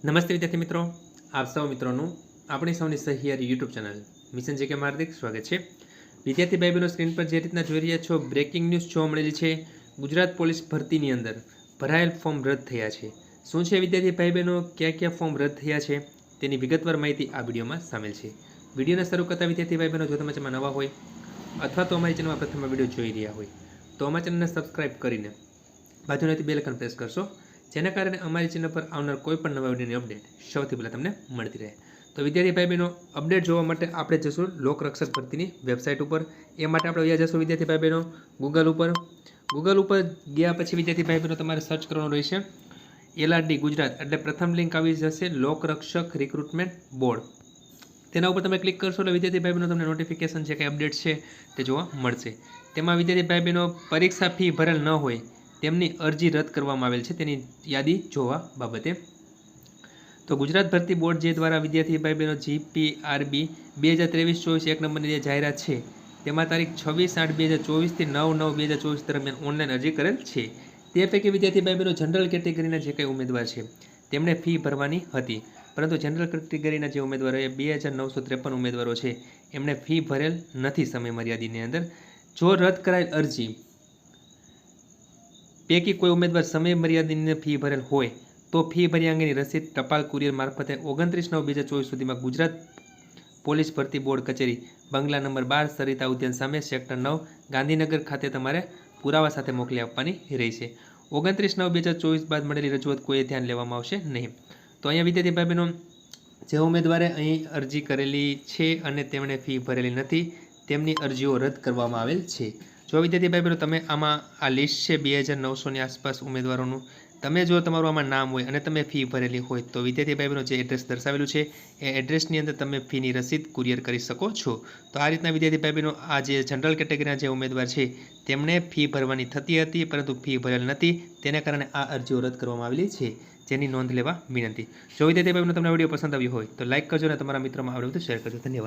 નમસ્તે વિદ્યાર્થી મિત્રો, આપ સૌ મિત્રોનું આપણી સૌની સહિયારી યુટ્યુબ ચેનલ મિશન જે કે હાર્દિક સ્વાગત છે। વિદ્યાર્થી ભાઈ બહેનો સ્ક્રીન પર જે રીતના જોઈ રહ્યા છો, બ્રેકિંગ ન્યૂઝ જોવા મળેલી છે। ગુજરાત પોલીસ ભરતીની અંદર ભરાયેલ ફોર્મ રદ થયા છે। શું છે વિદ્યાર્થી ભાઈ બહેનો, ક્યાં ફોર્મ રદ થયા છે તેની વિગતવાર માહિતી આ વિડીયોમાં સામેલ છે। વિડીયોને શરૂ કરતા વિદ્યાર્થી ભાઈ બહેનો, જો તમે ચેનલમાં નવા હોય અથવા તો અમારી ચેનલમાં પ્રથમ વિડીયો જોઈ રહ્યા હોય તો અમારી ચેનલને સબસ્ક્રાઇબ કરીને બાજુની બેલ આઇકન પ્રેસ કરશો, જેના કારણે અમારી ચેનલ પર આવનાર કોઈ પણ નવા વિડીયોની અપડેટ સૌથી પહેલાં તમને મળતી રહે। તો વિદ્યાર્થી ભાઈ બહેનો, અપડેટ જોવા માટે આપણે જશું લોકરક્ષક ભરતીની વેબસાઇટ ઉપર। એ માટે આપણે અહીંયા જશું વિદ્યાર્થી ભાઈ બહેનો ગૂગલ ઉપર ગયા પછી વિદ્યાર્થી ભાઈ બહેનો તમારે સર્ચ કરવાનું રહેશે LRD ગુજરાત, એટલે પ્રથમ લિંક આવી જશે લોકરક્ષક રિક્રુટમેન્ટ બોર્ડ। તેના ઉપર તમે ક્લિક કરશો એટલે વિદ્યાર્થી ભાઈ બહેનો તમને નોટિફિકેશન છે કે અપડેટ છે તે જોવા મળશે। તેમાં વિદ્યાર્થી ભાઈ બહેનો પરીક્ષા ફી ભરેલ ન હોય તેમની અરજી રદ કરવામાં આવેલ છે તેની યાદી જોવા બાબતે। તો ગુજરાત ભરતી બોર્ડ જે દ્વારા વિદ્યાર્થી ભાઈ બહેનો GPRB 2023-24 એક નંબરની જે જાહેરાત છે તેમાં તારીખ 26/8/2024 થી 9/9/2024 દરમિયાન ઓનલાઈન અરજી કરેલ છે। તે પૈકી વિદ્યાર્થી ભાઈ બહેનો જનરલ કેટેગરીના જે કંઈ ઉમેદવાર છે તેમણે ફી ભરવાની હતી, પરંતુ જનરલ કેટેગરીના જે ઉમેદવારો 2953 ઉમેદવારો છે એમણે ફી ભરેલ નથી સમય મર્યાદાની અંદર। જો રદ કરાયેલ અરજી પૈકી કોઈ ઉમેદવાર સમય મર્યાદાની ફી ભરેલ હોય તો ફી ભર્યા અંગેની રસીદ ટપાલ કુરિયર મારફતે 29/9/2024 સુધીમાં ગુજરાત પોલીસ ભરતી બોર્ડ કચેરી, બંગલા નંબર 12, સરિતા ઉદ્યાન સામે, સેક્ટર 9, ગાંધીનગર ખાતે તમારે પુરાવા સાથે મોકલી આપવાની રહેશે। 29/9/2024 બાદ મળેલી રજૂઆત કોઈ ધ્યાન લેવામાં આવશે નહીં। તો અહીંયા વિદ્યાર્થી ભાઈ બહેનો, જે ઉમેદવારે અહીં અરજી કરેલી છે અને તેમણે ફી ભરેલી નથી તેમની અરજીઓ રદ કરવામાં આવેલ છે। જો વિદ્યાર્થી ભાઈ બહેનો તમે આમાં આ લિસ્ટ છે 2900ની આસપાસ ઉમેદવારોનું, તમે જો તમારું આમાં નામ હોય અને તમે ફી ભરેલી હોય તો વિદ્યાર્થી ભાઈ બહેનો જે એડ્રેસ દર્શાવેલું છે એ એડ્રેસની અંદર તમે ફીની રસીદ કુરિયર કરી શકો છો। તો આ રીતના વિદ્યાર્થી ભાઈ બહેનો, આ જે જનરલ કેટેગરીના જે ઉમેદવાર છે તેમણે ફી ભરવાની થતી હતી પરંતુ ફી ભરેલ નથી, તેને કારણે આ અરજીઓ રદ કરવામાં આવેલી છે, જેની નોંધ લેવા વિનંતી। જો વિદ્યાર્થી ભાઈ બહેનો તમને વિડીયો પસંદ આવ્યો હોય તો લાઇક કરજો અને તમારા મિત્રોમાં આ વિડીયો શેર કરજો। ધન્યવાદ।